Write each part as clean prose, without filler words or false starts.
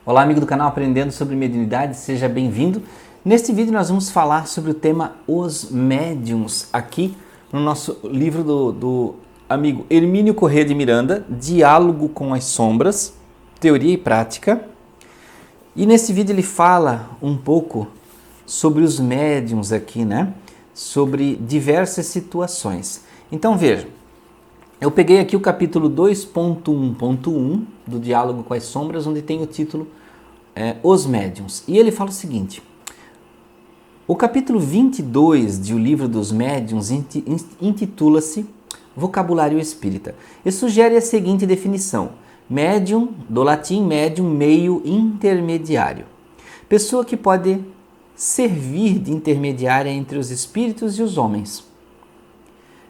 Olá, amigo do canal Aprendendo sobre Mediunidade, seja bem-vindo. Neste vídeo nós vamos falar sobre o tema Os Médiuns, aqui no nosso livro do amigo Hermínio Corrêa de Miranda, Diálogo com as Sombras, Teoria e Prática. E nesse vídeo ele fala um pouco sobre os médiuns aqui, né? Sobre diversas situações. Então veja, eu peguei aqui o capítulo 2.1.1 do Diálogo com as Sombras, onde tem o título Os Médiuns. E ele fala o seguinte: o capítulo 22 de O Livro dos Médiuns intitula-se Vocabulário Espírita e sugere a seguinte definição: médium, do latim médium, meio intermediário. Pessoa que pode servir de intermediária entre os espíritos e os homens.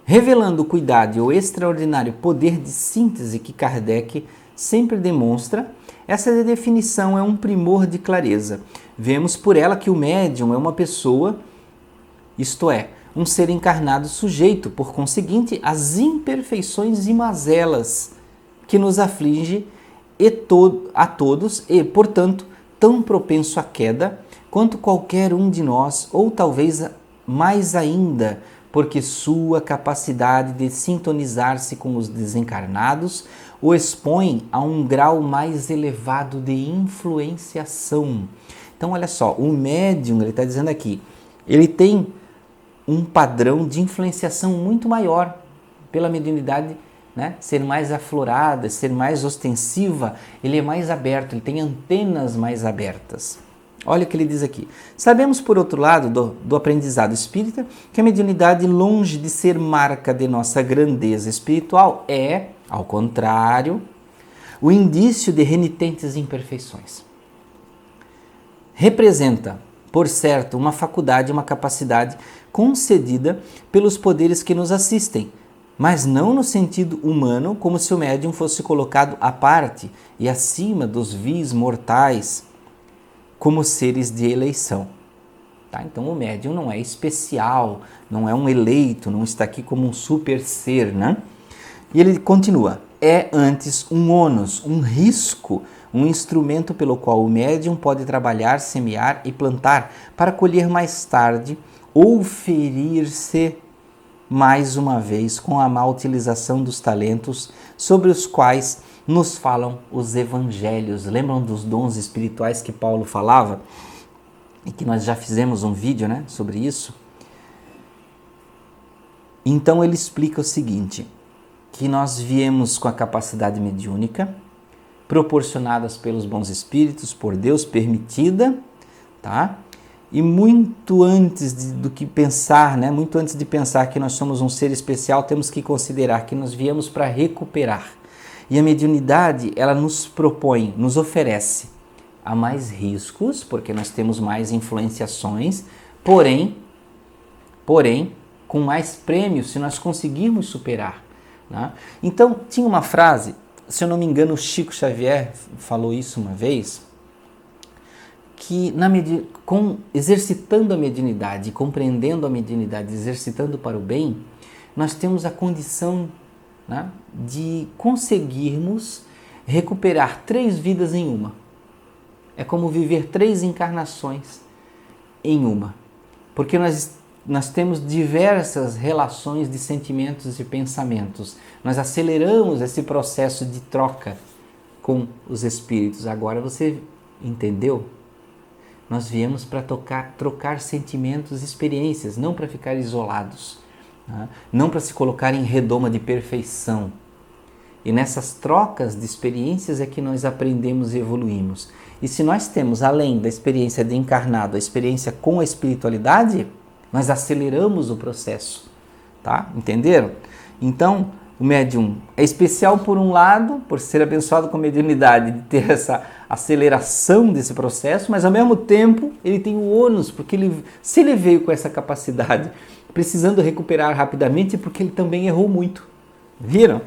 Revelando o cuidado e o extraordinário poder de síntese que Kardec sempre demonstra, essa definição é um primor de clareza. Vemos por ela que o médium é uma pessoa, isto é, um ser encarnado sujeito, por conseguinte, às imperfeições e mazelas que nos aflige a todos e, portanto, tão propenso à queda quanto qualquer um de nós, ou talvez mais ainda, porque sua capacidade de sintonizar-se com os desencarnados o expõe a um grau mais elevado de influenciação. Então, olha só, o médium, ele está dizendo aqui, ele tem um padrão de influenciação muito maior pela mediunidade, né? Ser mais aflorada, ser mais ostensiva, ele é mais aberto, ele tem antenas mais abertas. Olha o que ele diz aqui. Sabemos, por outro lado, do aprendizado espírita, que a mediunidade, longe de ser marca de nossa grandeza espiritual, é, ao contrário, o indício de renitentes imperfeições. Representa, por certo, uma faculdade, uma capacidade concedida pelos poderes que nos assistem, mas não no sentido humano, como se o médium fosse colocado à parte e acima dos vis mortais, como seres de eleição. Tá? Então o médium não é especial, não é um eleito, não está aqui como um super ser, né? E ele continua, é antes um ônus, um risco, um instrumento pelo qual o médium pode trabalhar, semear e plantar para colher mais tarde ou ferir-se mais uma vez com a má utilização dos talentos sobre os quais nos falam os evangelhos. Lembram dos dons espirituais que Paulo falava? E que nós já fizemos um vídeo, né, sobre isso? Então ele explica o seguinte, que nós viemos com a capacidade mediúnica, proporcionadas pelos bons espíritos, por Deus, permitida, tá? E muito antes do que pensar, né, muito antes de pensar que nós somos um ser especial, temos que considerar que nós viemos para recuperar. E a mediunidade, ela nos propõe, nos oferece a mais riscos, porque nós temos mais influenciações, porém, com mais prêmios se nós conseguirmos superar. Né? Então, tinha uma frase, se eu não me engano, o Chico Xavier falou isso uma vez, que exercitando a mediunidade, compreendendo a mediunidade, exercitando para o bem, nós temos a condição, né, de conseguirmos recuperar 3 vidas em uma. É como viver 3 encarnações em uma. Porque nós temos diversas relações de sentimentos e pensamentos. Nós aceleramos esse processo de troca com os espíritos. Agora você entendeu? Nós viemos para trocar sentimentos e experiências, não para ficar isolados. Não para se colocar em redoma de perfeição. E nessas trocas de experiências é que nós aprendemos e evoluímos. E se nós temos, além da experiência de encarnado, a experiência com a espiritualidade, nós aceleramos o processo. Tá? Entenderam? Então, o médium é especial por um lado, por ser abençoado com a mediunidade, de ter essa aceleração desse processo, mas ao mesmo tempo ele tem o ônus, porque se ele veio com essa capacidade, precisando recuperar rapidamente, porque ele também errou muito. Viram?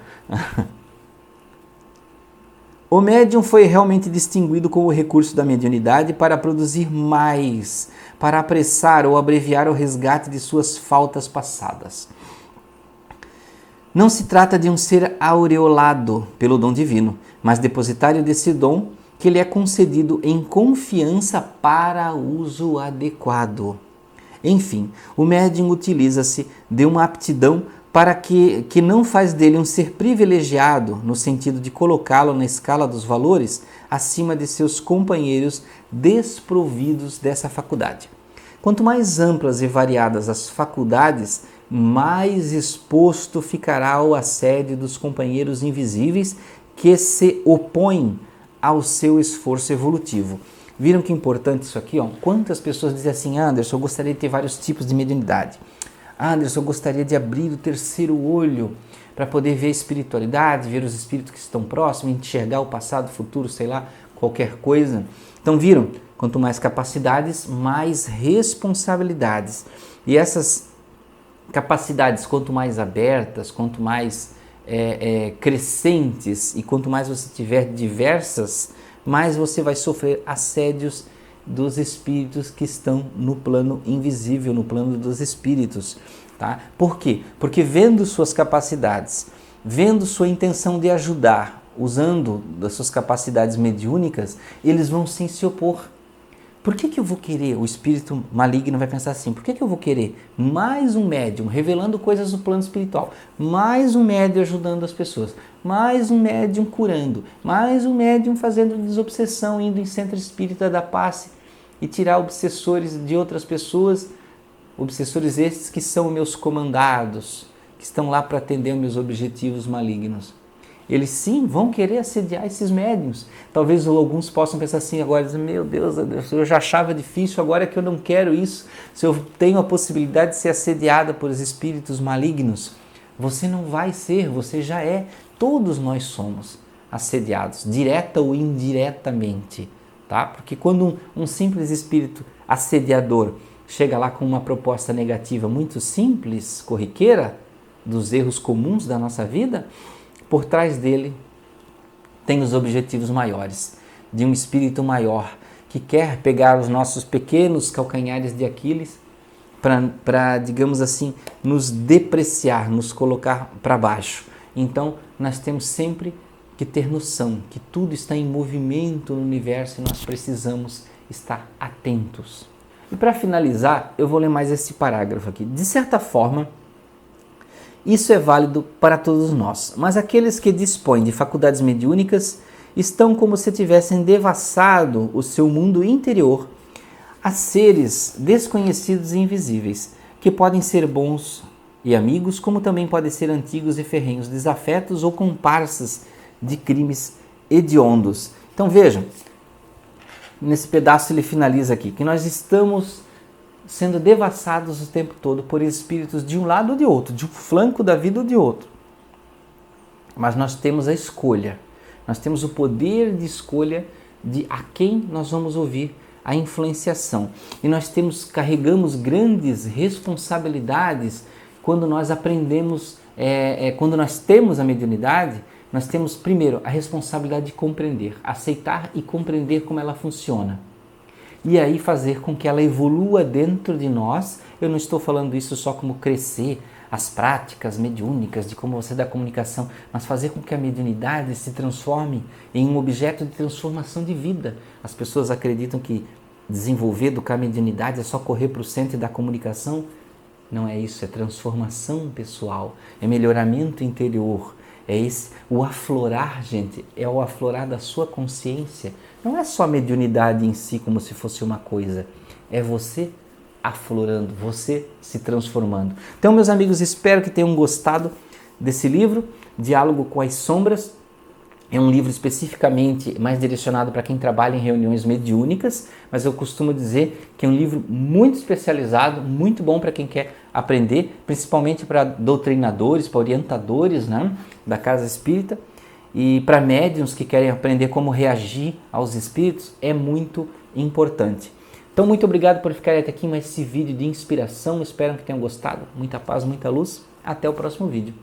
O médium foi realmente distinguido com o recurso da mediunidade para produzir mais, para apressar ou abreviar o resgate de suas faltas passadas. Não se trata de um ser aureolado pelo dom divino, mas depositário desse dom que que ele é concedido em confiança para uso adequado. Enfim, o médium utiliza-se de uma aptidão para que não faz dele um ser privilegiado, no sentido de colocá-lo na escala dos valores acima de seus companheiros desprovidos dessa faculdade. Quanto mais amplas e variadas as faculdades, mais exposto ficará ao assédio dos companheiros invisíveis que se opõem ao seu esforço evolutivo. Viram que importante isso aqui? Ó? Quantas pessoas dizem assim: Anderson, eu gostaria de ter vários tipos de mediunidade. Anderson, eu gostaria de abrir o terceiro olho para poder ver a espiritualidade, ver os espíritos que estão próximos, enxergar o passado, o futuro, sei lá, qualquer coisa. Então viram? Quanto mais capacidades, mais responsabilidades. E essas capacidades, quanto mais abertas, quanto mais crescentes e quanto mais você tiver diversas, mais você vai sofrer assédios dos espíritos que estão no plano invisível, no plano dos espíritos. Tá? Por quê? Porque vendo suas capacidades, vendo sua intenção de ajudar, usando das suas capacidades mediúnicas, eles vão sim se opor. Por que eu vou querer? O espírito maligno vai pensar assim: por que eu vou querer mais um médium revelando coisas do plano espiritual, mais um médium ajudando as pessoas, mais um médium curando, mais um médium fazendo desobsessão, indo em centro espírita da paz e tirar obsessores de outras pessoas, obsessores estes que são meus comandados, que estão lá para atender aos meus objetivos malignos. Eles sim vão querer assediar esses médiuns. Talvez alguns possam pensar assim agora: meu Deus, eu já achava difícil, agora é que eu não quero isso. Se eu tenho a possibilidade de ser assediada por espíritos malignos, você não vai ser, você já é. Todos nós somos assediados, direta ou indiretamente. Tá? Porque quando um simples espírito assediador chega lá com uma proposta negativa muito simples, corriqueira, dos erros comuns da nossa vida, por trás dele tem os objetivos maiores, de um espírito maior, que quer pegar os nossos pequenos calcanhares de Aquiles para, digamos assim, nos depreciar, nos colocar para baixo. Então, nós temos sempre que ter noção que tudo está em movimento no universo e nós precisamos estar atentos. E para finalizar, eu vou ler mais esse parágrafo aqui. De certa forma, isso é válido para todos nós, mas aqueles que dispõem de faculdades mediúnicas estão como se tivessem devassado o seu mundo interior a seres desconhecidos e invisíveis, que podem ser bons e amigos, como também podem ser antigos e ferrenhos desafetos ou comparsas de crimes hediondos. Então vejam, nesse pedaço ele finaliza aqui, que nós estamos sendo devassados o tempo todo por espíritos de um lado ou de outro, de um flanco da vida ou de outro. Mas nós temos a escolha, nós temos o poder de escolha de a quem nós vamos ouvir, a influenciação. E nós carregamos grandes responsabilidades quando nós aprendemos, quando nós temos a mediunidade. Nós temos primeiro a responsabilidade de compreender, aceitar e compreender como ela funciona. E aí fazer com que ela evolua dentro de nós. Eu não estou falando isso só como crescer as práticas mediúnicas, de como você dá comunicação, mas fazer com que a mediunidade se transforme em um objeto de transformação de vida. As pessoas acreditam que desenvolver, educar a mediunidade é só correr para o centro da comunicação. Não é isso, é transformação pessoal, é melhoramento interior. É esse, o aflorar, gente, é o aflorar da sua consciência. Não é só a mediunidade em si como se fosse uma coisa, é você aflorando, você se transformando. Então, meus amigos, espero que tenham gostado desse livro, Diálogo com as Sombras. É um livro especificamente mais direcionado para quem trabalha em reuniões mediúnicas, mas eu costumo dizer que é um livro muito especializado, muito bom para quem quer aprender, principalmente para doutrinadores, para orientadores, né, da casa espírita, e para médiuns que querem aprender como reagir aos espíritos, é muito importante. Então, muito obrigado por ficarem até aqui mais esse vídeo de inspiração, espero que tenham gostado. Muita paz, muita luz, até o próximo vídeo.